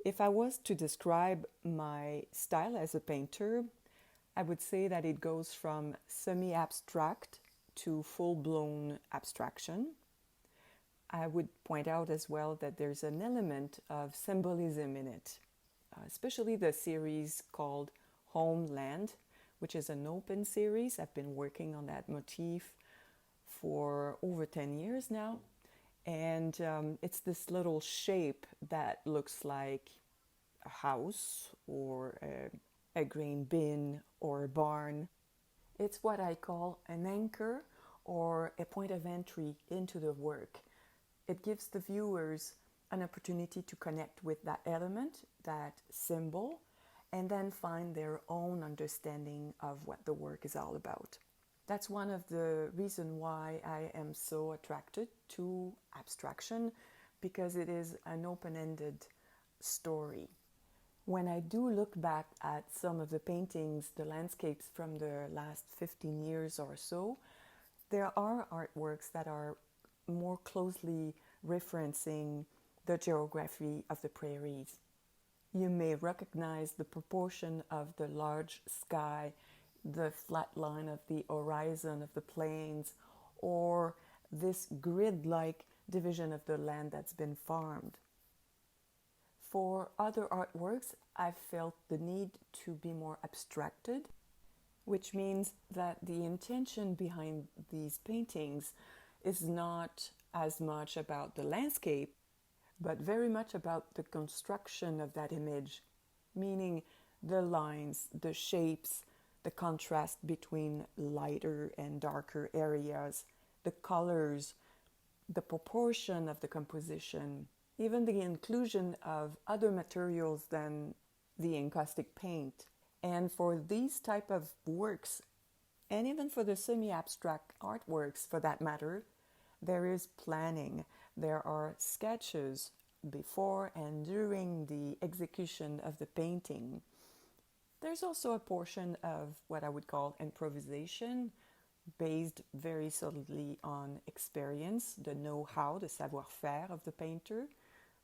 If I was to describe my style as a painter, I would say that it goes from semi-abstract to full-blown abstraction. I would point out as well that there's an element of symbolism in it, especially the series called Homeland, which is an open series. I've been working on that motif for over 10 years now. And it's this little shape that looks like a house or a grain bin or a barn. It's what I call an anchor or a point of entry into the work. It gives the viewers an opportunity to connect with that element, that symbol, and then find their own understanding of what the work is all about. That's one of the reasons why I am so attracted to abstraction, because it is an open-ended story. When I do look back at some of the paintings, the landscapes from the last 15 years or so, there are artworks that are more closely referencing the geography of the prairies. You may recognize the proportion of the large sky, the flat line of the horizon of the plains, or this grid-like division of the land that's been farmed. For other artworks, I've felt the need to be more abstracted, which means that the intention behind these paintings is not as much about the landscape, but very much about the construction of that image, meaning the lines, the shapes, the contrast between lighter and darker areas, the colors, the proportion of the composition, even the inclusion of other materials than the encaustic paint. And for these type of works, and even for the semi-abstract artworks for that matter, there is planning. There are sketches before and during the execution of the painting. There's also a portion of what I would call improvisation, based very solidly on experience, the know-how, the savoir-faire of the painter,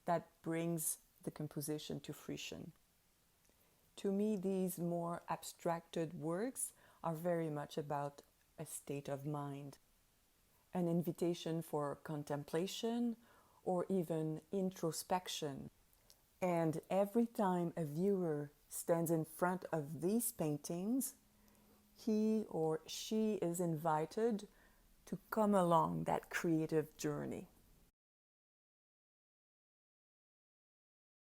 that brings the composition to fruition. To me, these more abstracted works are very much about a state of mind, an invitation for contemplation or even introspection. And every time a viewer stands in front of these paintings, he or she is invited to come along that creative journey.